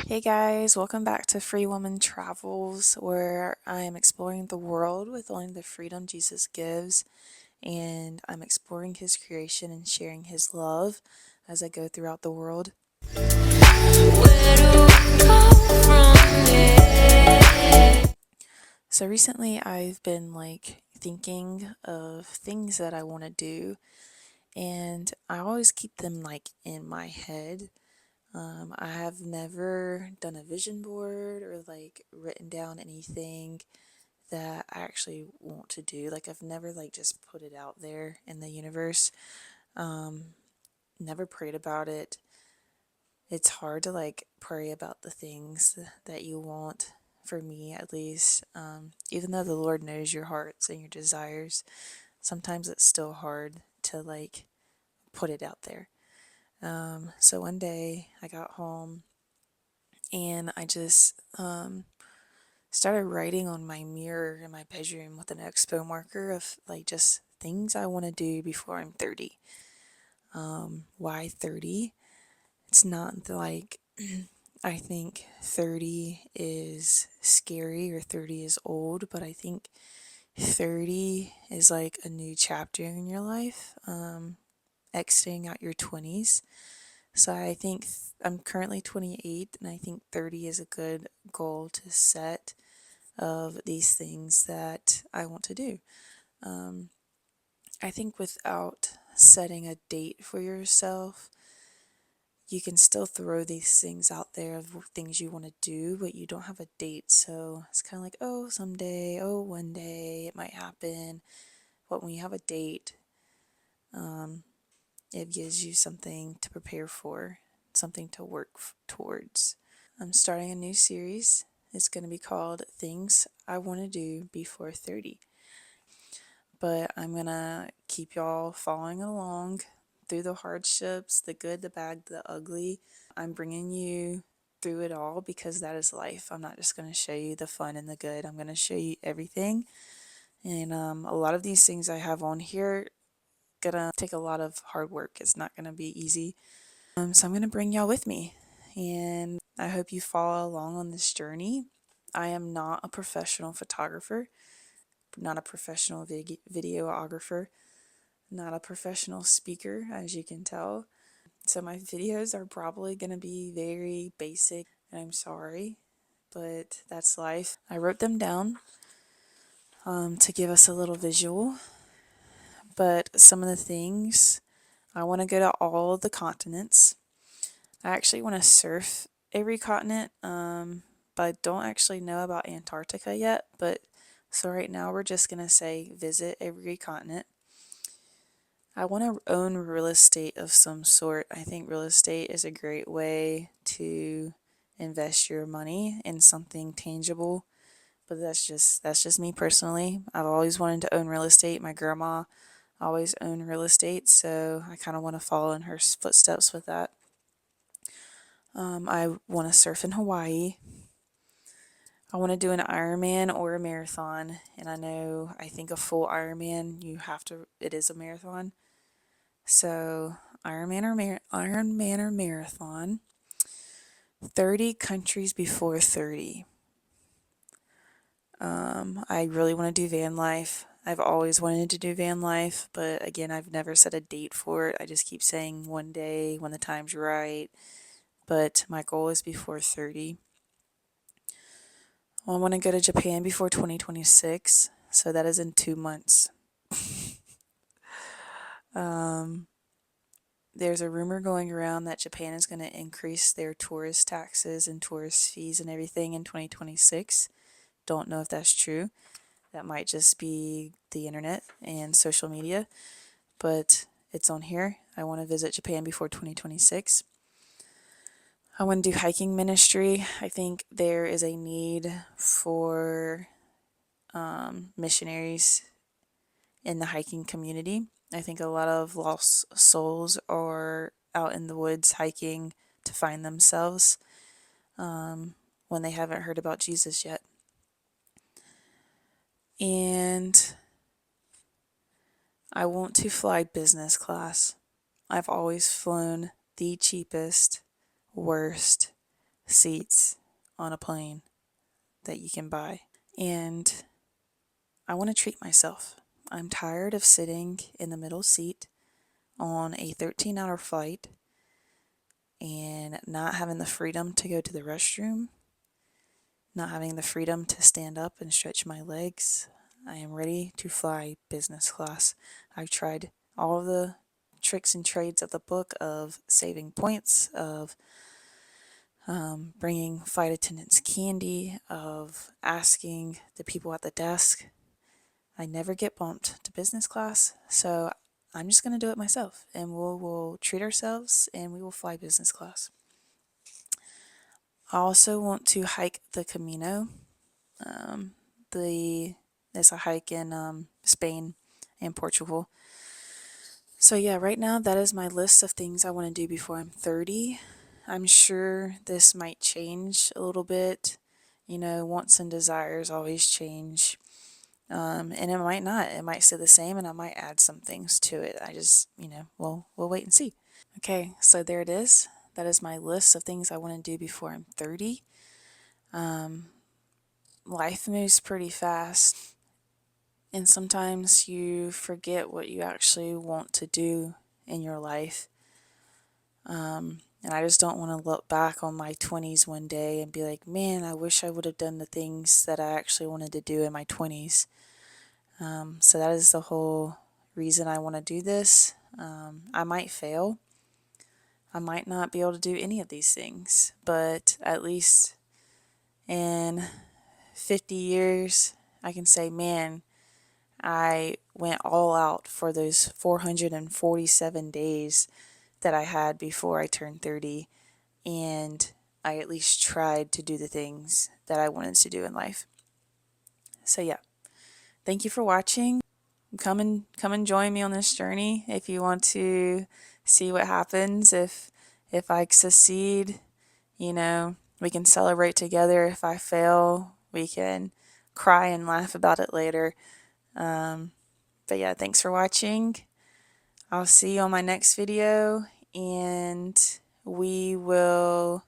Hey guys, welcome back to Free Woman Travels, where I am exploring the world with only the freedom Jesus gives, and I'm exploring His creation and sharing His love as I go throughout the world. So recently I've been thinking of things that I want to do, and I always keep them in my head. I have never done a vision board or written down anything that I actually want to do. I've never just put it out there in the universe. Um, Never prayed about it. It's hard to pray about the things that you want, for me at least. Even though the Lord knows your hearts and your desires, sometimes it's still hard to put it out there. So one day I got home and I just started writing on my mirror in my bedroom with an expo marker of just things I want to do before I'm 30. Why 30? It's not I think 30 is scary or 30 is old, but I think 30 is like a new chapter in your life, exiting out your 20s. So I think I'm currently 28, and I think 30 is a good goal to set of these things that I want to do. Um, I think without setting a date for yourself, you can still throw these things out there of things you want to do, but you don't have a date. So it's kind of like, oh, someday, oh, one day it might happen. But when you have a date, um, it gives you something to prepare for, something to work towards. I'm starting a new series. It's going to be called Things I Want to Do Before 30. But I'm going to keep y'all following along through the hardships, the good, the bad, the ugly. I'm bringing you through it all because that is life. I'm not just going to show you the fun and the good. I'm going to show you everything. And a lot of these things I have on here gonna take a lot of hard work. It's not gonna be easy. So I'm gonna bring y'all with me, and I hope you follow along on this journey. I am not a professional photographer, not a professional videographer, not a professional speaker, as you can tell. So my videos are probably gonna be very basic, and I'm sorry, but that's life. I wrote them down to give us a little visual, but some of the things I want to go to all of the continents. I actually want to surf every continent, but I don't actually know about Antarctica yet. But so right now we're just going to say visit every continent. I want to own real estate of some sort. I think real estate is a great way to invest your money in something tangible. But that's just me personally. I've always wanted to own real estate. My grandma always owned real estate, so I kind of want to follow in her footsteps with that. I want to surf in Hawaii. I want to do an Ironman or a marathon, and I think a full Ironman, it is a marathon. So Ironman or marathon. 30 countries before 30. I really want to do van life. I've always wanted to do van life, but again, I've never set a date for it. I just keep saying one day when the time's right, but my goal is before 30. Well, I want to go to Japan before 2026, so that is in 2 months. Um, there's a rumor going around that Japan is going to increase their tourist taxes and tourist fees and everything in 2026. Don't know if that's true. That might just be the internet and social media, but it's on here. I want to visit Japan before 2026. I want to do hiking ministry. I think there is a need for missionaries in the hiking community. I think a lot of lost souls are out in the woods hiking to find themselves, when they haven't heard about Jesus yet. And I want to fly business class. I've always flown the cheapest, worst seats on a plane that you can buy. And I want to treat myself. I'm tired of sitting in the middle seat on a 13-hour flight and not having the freedom to go to the restroom, not having the freedom to stand up and stretch my legs. I am ready to fly business class. I've tried all of the tricks and trades of the book of saving points, of bringing flight attendants candy, of asking the people at the desk. I never get bumped to business class, so I'm just going to do it myself, and we'll treat ourselves and we will fly business class. I also want to hike the Camino. There's a hike in Spain and Portugal. So yeah, right now that is my list of things I want to do before I'm 30. I'm sure this might change a little bit. Wants and desires always change. And it might not. It might stay the same, and I might add some things to it. I just, we'll wait and see. Okay, so there it is. That is my list of things I want to do before I'm 30. Life moves pretty fast, and sometimes you forget what you actually want to do in your life. And I just don't want to look back on my 20s one day and be like, man, I wish I would have done the things that I actually wanted to do in my 20s. So that is the whole reason I want to do this. I might fail. I might not be able to do any of these things, but at least in 50 years, I can say, man, I went all out for those 447 days that I had before I turned 30, and I at least tried to do the things that I wanted to do in life. So yeah, thank you for watching. Come and join me on this journey if you want to see what happens if I succeed. We can celebrate together. If I fail, we can cry and laugh about it later. But yeah, thanks for watching. I'll see you on my next video, and we will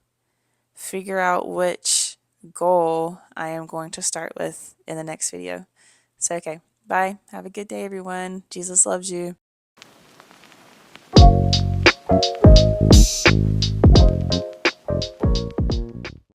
figure out which goal I am going to start with in the next video. So, okay, bye. Have a good day, everyone. Jesus loves you.